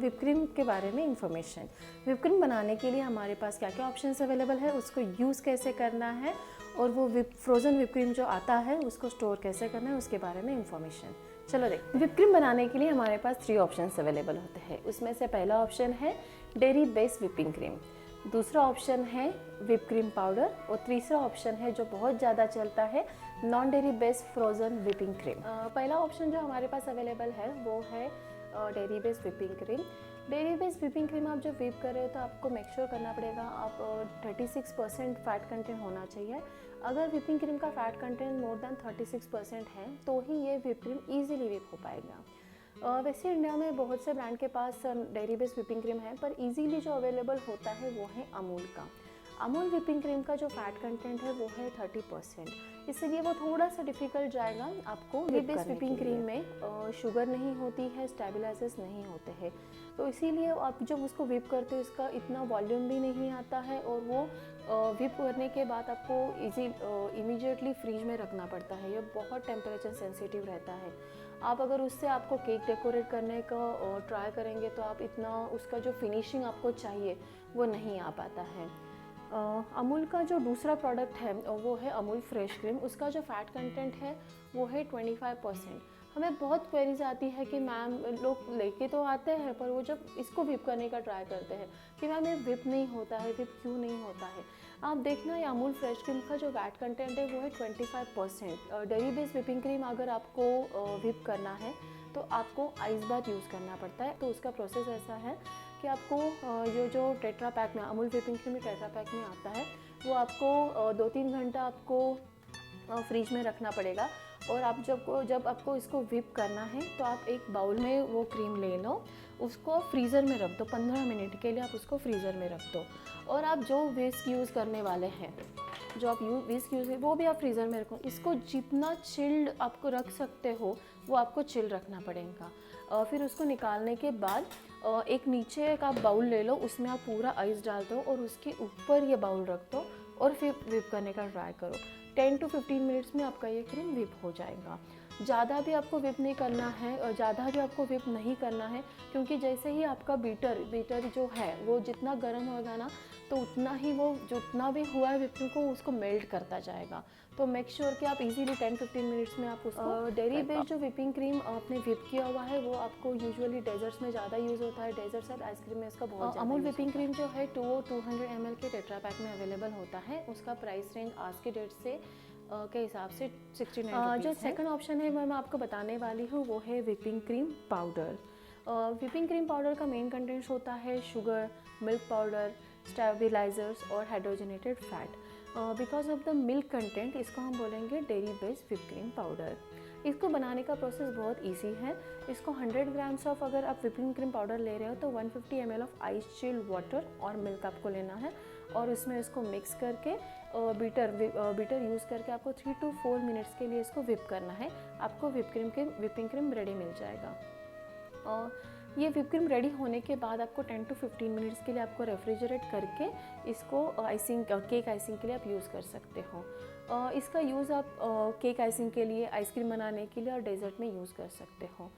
whipped cream के बारे में इंफॉर्मेशन। whipped क्रीम बनाने के लिए हमारे पास क्या क्या ऑप्शंस अवेलेबल है, उसको यूज़ कैसे करना है और वो फ्रोज़न whipped क्रीम जो आता है उसको स्टोर कैसे करना है उसके बारे में इंफॉर्मेशन। चलो देखते हैं। whipped क्रीम बनाने के लिए हमारे पास 3 ऑप्शंस अवेलेबल होते हैं। उसमें से पहला ऑप्शन है डेयरी बेस्ड whipping क्रीम, दूसरा ऑप्शन है whipped क्रीम पाउडर और तीसरा ऑप्शन है जो बहुत ज़्यादा चलता है non dairy based frozen whipping cream. पहला ऑप्शन जो हमारे पास अवेलेबल है वो है dairy based whipping cream. Dairy based whipping cream आप जब whip कर रहे हो तो आपको मेक श्योर करना पड़ेगा आप 36% फैट कंटेंट होना चाहिए। अगर whipping क्रीम का फैट कंटेंट मोर देन 36% है तो ही ये whipped क्रीम ईजिली whip हो पाएगा। वैसे इंडिया में बहुत से ब्रांड के पास डेयरी बेस्ड whipping क्रीम है, पर इजीली जो अवेलेबल होता है वो है अमूल का। अमूल whipping क्रीम का जो फैट कंटेंट है वो है 30%, इसलिए वो थोड़ा सा डिफ़िकल्ट जाएगा आपको। डेयरी बेस्ड whipping क्रीम में शुगर नहीं होती है, स्टेबलाइजर्स नहीं होते हैं, तो इसीलिए आप जब उसको whip करते हो इसका इतना वॉल्यूम भी नहीं आता है और वो whip करने के बाद आपको इमीडिएटली फ्रीज में रखना पड़ता है। ये बहुत टेम्परेचर सेंसिटिव रहता है। आप अगर उससे आपको केक डेकोरेट करने का ट्राई करेंगे तो आप इतना उसका जो फिनिशिंग आपको चाहिए वो नहीं आ पाता है। अमूल का जो दूसरा प्रोडक्ट है वो है अमूल फ्रेश क्रीम। उसका जो फैट कंटेंट है वो है 25%। हमें बहुत क्वेरीज आती है कि मैम लोग लेके तो आते हैं पर वो जब इसको whip करने का ट्राई करते हैं कि मैम ये whip नहीं होता है, whip क्यों नहीं होता है। आप देखना ये अमूल फ्रेश क्रीम का जो फैट कंटेंट है वो है 25%। डेयरी बेस्ड whipping क्रीम अगर आपको whip करना है तो आपको आइस बाथ यूज़ करना पड़ता है। तो उसका प्रोसेस ऐसा है कि आपको जो टेट्रा पैक में Amul whipping cream tetra pack में आता है वो आपको 2-3 घंटा आपको फ्रीज में रखना पड़ेगा। और आप जब आपको इसको whip करना है तो आप एक बाउल में वो क्रीम ले लो, उसको फ्रीज़र में रख दो, 15 मिनट के लिए आप उसको फ्रीज़र में रख दो। और आप जो विस्क यूज़ करने वाले हैं, जो आप विस्क यूज़ वो भी आप फ्रीज़र में रखो। इसको जितना चिल्ड आपको रख सकते हो वो आपको चिल रखना पड़ेगा। फिर उसको निकालने के बाद एक नीचे एक आप बाउल ले लो, उसमें आप पूरा आइस डाल दो और उसके ऊपर ये बाउल रख दो और फिर whip करने का ट्राई करो। 10 to 15 मिनट्स में आपका ये क्रीम whip हो जाएगा। ज़्यादा भी आपको whip नहीं करना है और ज़्यादा भी आपको whip नहीं करना है, क्योंकि जैसे ही आपका बीटर जो है वो जितना गर्म होगा ना तो उतना ही वो जितना भी हुआ है whipping को उसको मेल्ट करता जाएगा। तो मेक श्योर कि आप इजीली 10-15 मिनट्स में आप उसको डेयरी बेस्ड जो whipping क्रीम आपने whip किया हुआ है वो आपको यूजुअली डेजर्ट्स में ज़्यादा यूज़ होता है। डेजर्ट्स और आइसक्रीम में इसका बहुत अमूल whipping क्रीम जो है 200 ml के टेट्रा पैक में अवेलेबल होता है। उसका प्राइस रेंज आज के डेट से के हिसाब से 69 जो सेकंड ऑप्शन है वो मैं आपको बताने वाली हूँ वो है whipping cream powder. whipping cream powder का मेन कंटेंट्स होता है शुगर, मिल्क पाउडर, स्टेबलाइजर्स और hydrogenated fat. Because of the milk content इसको हम बोलेंगे dairy based whipped cream powder. इसको बनाने का प्रोसेस बहुत इजी है। इसको 100 ग्राम्स ऑफ अगर आप whipping क्रीम पाउडर ले रहे हो तो 150 ml of ice chilled water और मिल्क आपको लेना है और उसमें इसको मिक्स करके बीटर यूज़ करके आपको 3 to 4 मिनट्स के लिए इसको whip करना है। आपको whipping क्रीम रेडी मिल जाएगा। ये whipped क्रीम रेडी होने के बाद आपको 10 to 15 मिनट्स के लिए आपको रेफ्रिजरेट करके इसको केक आइसिंग के लिए आप यूज़ कर सकते हो। इसका यूज़ आप केक आइसिंग के लिए, आइसक्रीम बनाने के लिए और डेजर्ट में यूज़ कर सकते हो।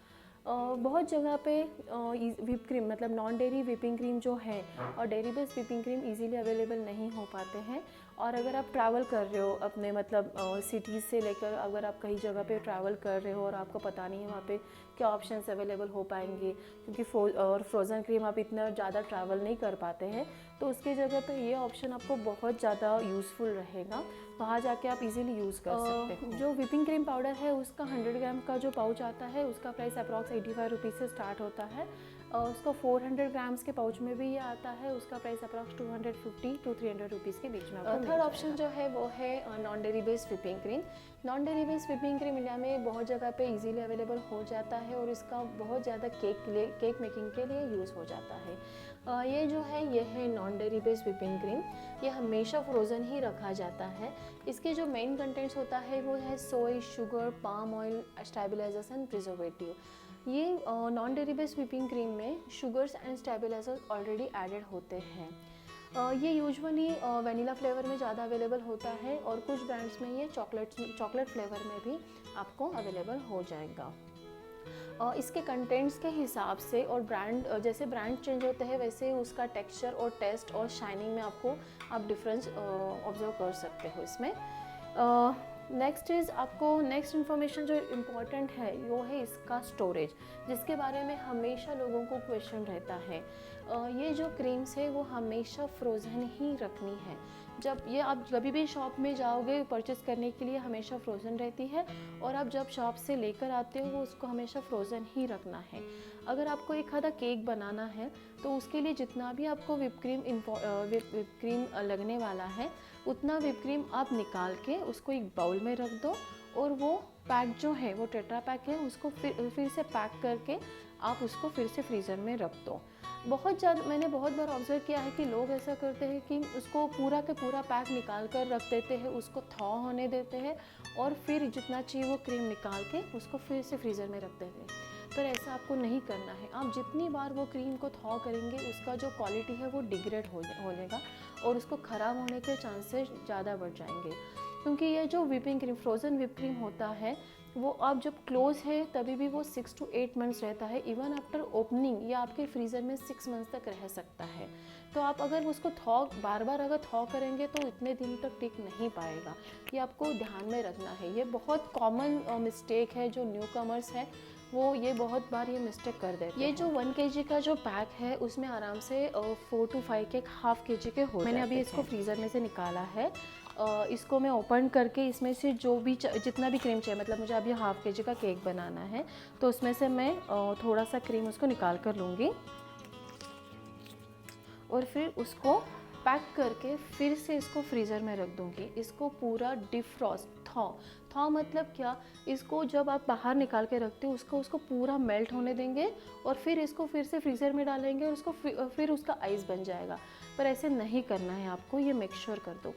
बहुत जगह पे whipped क्रीम मतलब नॉन डेयरी whipping क्रीम जो है और dairy based whipping cream easily available नहीं हो पाते हैं। और अगर आप ट्रैवल कर रहे हो अपने मतलब सिटीज़ से लेकर अगर आप कहीं जगह पे ट्रैवल कर रहे हो और आपको पता नहीं है वहाँ पे क्या ऑप्शंस अवेलेबल हो पाएंगे, क्योंकि फ्रोज़न क्रीम आप इतना ज़्यादा ट्रैवल नहीं कर पाते हैं, तो उसकी जगह पे ये ऑप्शन आपको बहुत ज़्यादा यूज़फुल रहेगा। वहाँ जाके आप इजीली यूज़ कर सकते हो। जो whipping क्रीम पाउडर है उसका 100 ग्राम का जो पाउच आता है उसका प्राइस अप्रॉक्स 85 रुपीज़ से स्टार्ट होता है। उसका 400 ग्राम्स के पाउच में भी ये आता है, उसका प्राइस अप्रॉक्स 250 to 300 रुपीज़ के बीच में आपको। थर्ड ऑप्शन जो है वो है non dairy based whipping cream. Non dairy based whipping cream India में बहुत जगह पे इजीली अवेलेबल हो जाता है और इसका बहुत ज़्यादा केक मेकिंग के लिए यूज़ हो जाता है। ये जो है ये है non dairy based whipping cream. ये हमेशा फ्रोज़न ही रखा जाता है। इसके जो मेन कंटेंट्स होता है वो है soya, sugar, palm oil, stabilisers and preservative. ये non dairy based whipping cream में sugars and stabilisers already added होते हैं। ये यूजुअली वनीला फ्लेवर में ज़्यादा अवेलेबल होता है और कुछ ब्रांड्स में ये चॉकलेट फ्लेवर में भी आपको अवेलेबल हो जाएगा। इसके कंटेंट्स के हिसाब से और ब्रांड, जैसे ब्रांड चेंज होते हैं वैसे उसका टेक्सचर और टेस्ट और शाइनिंग में आप डिफरेंस ऑब्जर्व कर सकते हो इसमें। नेक्स्ट आपको नेक्स्ट इन्फॉर्मेशन जो इम्पॉर्टेंट है वो है इसका स्टोरेज, जिसके बारे में हमेशा लोगों को क्वेश्चन रहता है। ये जो क्रीम्स है वो हमेशा फ्रोज़न ही रखनी है। जब ये आप कभी भी शॉप में जाओगे परचेस करने के लिए हमेशा फ्रोज़न रहती है, और आप जब शॉप से लेकर आते हो वो उसको हमेशा फ्रोज़न ही रखना है। अगर आपको एक आधा केक बनाना है तो उसके लिए जितना भी आपको विप क्रीम लगने वाला है उतना विप क्रीम आप निकाल के उसको एक बाउल में रख दो, और वो पैक जो है वो टेट्रा पैक है उसको फिर से पैक करके आप उसको फिर से फ्रीज़र में रख दो। मैंने बहुत बार ऑब्जर्व किया है कि लोग ऐसा करते हैं कि उसको पूरा के पूरा पैक निकाल कर रख देते हैं, उसको थॉ होने देते हैं और फिर जितना चाहिए वो क्रीम निकाल के उसको फिर से फ्रीज़र में रख देते हैं। पर ऐसा आपको नहीं करना है। आप जितनी बार वो क्रीम को थॉ करेंगे उसका जो क्वालिटी है वो डिग्रेड हो जाएगा और उसको ख़राब होने के चांसेस ज़्यादा बढ़ जाएंगे, क्योंकि ये जो whipping cream frozen whip cream होता है वो आप जब क्लोज है तभी भी वो 6 to 8 मंथ्स रहता है। इवन आफ्टर ओपनिंग या आपके फ्रीज़र में 6 मंथ्स तक रह सकता है। तो आप अगर उसको बार बार अगर थॉ करेंगे तो इतने दिन तक टिक नहीं पाएगा। ये आपको ध्यान में रखना है। ये बहुत कॉमन मिस्टेक है, जो न्यू कमर्स है वो ये बहुत बार ये मिस्टेक कर देते हैं। ये जो 1 kg का जो पैक है उसमें आराम से 4 to 5 केक हाफ kg के हो। मैंने अभी इसको फ्रीज़र में से निकाला है। इसको मैं ओपन करके इसमें से जो भी जितना भी क्रीम चाहिए, मतलब मुझे अभी हाफ kg का केक बनाना है तो उसमें से मैं थोड़ा सा क्रीम उसको निकाल कर लूँगी और फिर उसको पैक करके फिर से इसको फ्रीज़र में रख दूँगी। इसको पूरा डिफ्रॉस्ट थॉ मतलब क्या, इसको जब आप बाहर निकाल के रखते हो उसको पूरा मेल्ट होने देंगे और फिर इसको फिर से फ्रीज़र में डालेंगे और उसको फिर उसका आइस बन जाएगा। पर ऐसे नहीं करना है आपको, ये मेक श्योर कर दो।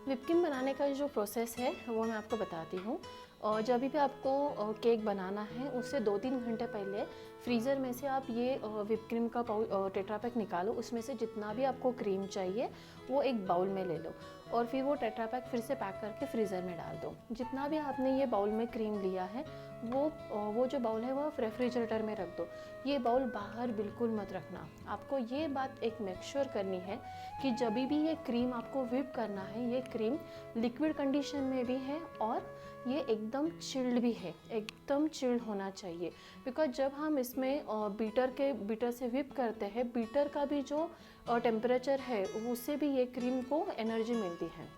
विप क्रीम बनाने का जो प्रोसेस है वो मैं आपको बताती हूँ। और जब भी आपको केक बनाना है उससे 2-3 घंटे पहले फ्रीज़र में से आप ये विप क्रीम का टेट्रा पैक निकालो। उसमें से जितना भी आपको क्रीम चाहिए वो एक बाउल में ले लो और फिर वो टेट्रा पैक फिर से पैक करके फ्रीज़र में डाल दो। जितना भी आपने ये बाउल में क्रीम लिया है वो जो बाउल है वो रेफ्रिजरेटर में रख दो। ये बाउल बाहर बिल्कुल मत रखना। आपको ये बात एक मेक श्योर करनी है कि जब भी ये क्रीम आपको विप करना है ये क्रीम लिक्विड कंडीशन में भी है और ये एकदम चिल्ड भी है, एकदम चिल्ड होना चाहिए। बिकॉज जब हम इसमें बीटर से विप करते हैं, बीटर का भी जो टेम्परेचर है उससे भी ये क्रीम को एनर्जी मिलती है,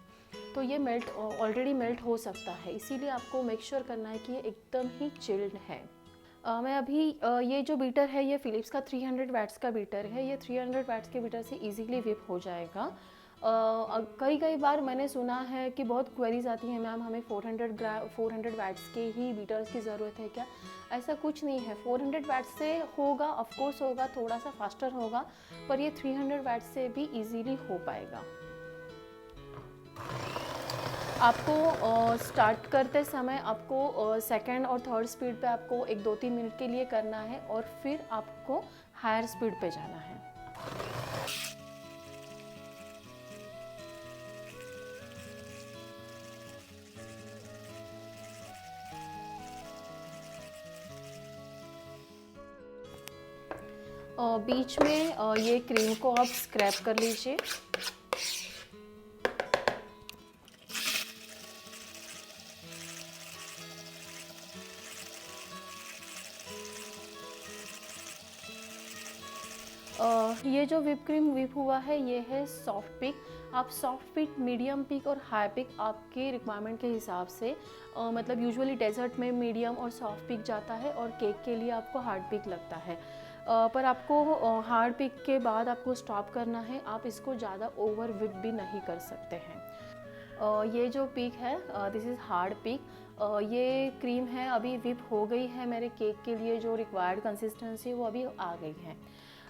तो ये ऑलरेडी मेल्ट हो सकता है। इसीलिए आपको मेक श्योर करना है कि ये एकदम ही चिल्ड है। मैं अभी ये जो बीटर है ये फ़िलिप्स का 300 वैट्स का बीटर है। ये 300 वैट्स के बीटर से इजीली विप हो जाएगा। कई बार मैंने सुना है कि बहुत क्वेरीज आती हैं, मैम हमें 400 वैट्स के ही बीटर्स की ज़रूरत है क्या? ऐसा कुछ नहीं है। 400 वैट्स से होगा, ऑफ कोर्स होगा, थोड़ा सा फास्टर होगा, पर ये 300 वैट्स से भी इजीली हो पाएगा। आपको स्टार्ट करते समय आपको सेकंड और थर्ड स्पीड पे आपको 1-2-3 मिनट के लिए करना है और फिर आपको हायर स्पीड पे जाना है। बीच में ये क्रीम को आप स्क्रैप कर लीजिए। ये जो विप क्रीम विप हुआ है ये है सॉफ्ट पिक। आप सॉफ्ट पिक, मीडियम पिक और हाई पिक आपके रिक्वायरमेंट के हिसाब से मतलब यूजुअली डेजर्ट में मीडियम और सॉफ्ट पिक जाता है और केक के लिए आपको हार्ड पिक लगता है। पर आपको हार्ड पिक के बाद आपको स्टॉप करना है। आप इसको ज़्यादा ओवर विप भी नहीं कर सकते हैं। ये जो पिक है दिस इज़ हार्ड पिक। ये क्रीम है अभी विप हो गई है। मेरे केक के लिए जो रिक्वायर्ड कंसिस्टेंसी वो अभी आ गई है।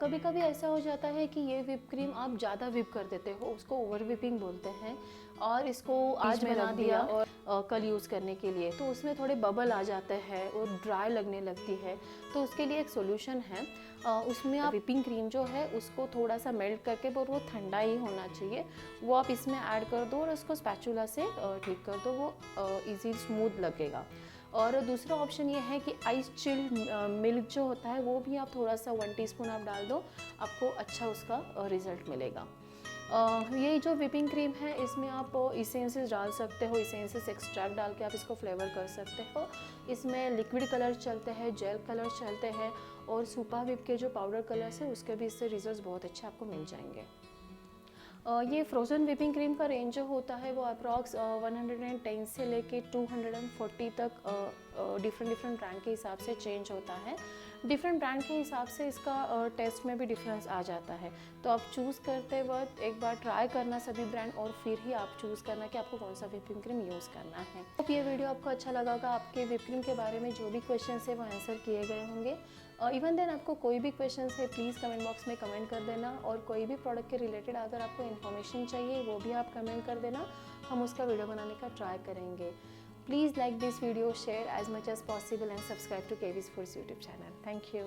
कभी कभी ऐसा हो जाता है कि ये विप क्रीम आप ज़्यादा विप कर देते हो, उसको ओवर विपिंग बोलते हैं, और इसको आज बना दिया और कल यूज़ करने के लिए तो उसमें थोड़े बबल आ जाते हैं और ड्राई लगने लगती है। तो उसके लिए एक सोल्यूशन है, उसमें आप विपिंग क्रीम जो है उसको थोड़ा सा मेल्ट करके, और वो ठंडा ही होना चाहिए, वो आप इसमें ऐड कर दो और उसको स्पैचुला से ठीक कर दो, वो ईजी स्मूथ लगेगा। और दूसरा ऑप्शन ये है कि आइस चिल्ड मिल्क जो होता है वो भी आप थोड़ा सा 1 टीस्पून आप डाल दो, आपको अच्छा उसका रिज़ल्ट मिलेगा। ये जो व्हिपिंग क्रीम है इसमें आप इसेंसेस डाल सकते हो, इसेंसेस एक्सट्रैक्ट डाल के आप इसको फ्लेवर कर सकते हो। इसमें लिक्विड कलर चलते हैं, जेल कलर चलते हैं और सुपर व्हिप के जो पाउडर कलर्स है उसके भी इससे रिजल्ट्स बहुत अच्छे आपको मिल जाएंगे। ये फ्रोज़न व्हिपिंग क्रीम का रेंज जो होता है वो अप्रॉक्स 110 से लेके 240 तक डिफरेंट ब्रांड के हिसाब से चेंज होता है। डिफरेंट ब्रांड के हिसाब से इसका टेस्ट में भी डिफरेंस आ जाता है, तो आप चूज़ करते वक्त एक बार ट्राई करना सभी ब्रांड और फिर ही आप चूज़ करना कि आपको कौन सा व्हिपिंग क्रीम यूज़ करना है। अब ये वीडियो आपको अच्छा लगा होगा, आपके व्हिपिंग क्रीम के बारे में जो भी क्वेश्चन है वो आंसर किए गए होंगे। इवन देन आपको कोई भी क्वेश्चन है प्लीज़ कमेंट बॉक्स में कमेंट कर देना, और कोई भी प्रोडक्ट के रिलेटेड अगर आपको इन्फॉर्मेशन चाहिए वो भी आप कमेंट कर देना, हम उसका वीडियो बनाने का ट्राई करेंगे। Please like this video, share as much as possible and subscribe to KV's Foods YouTube channel. Thank you.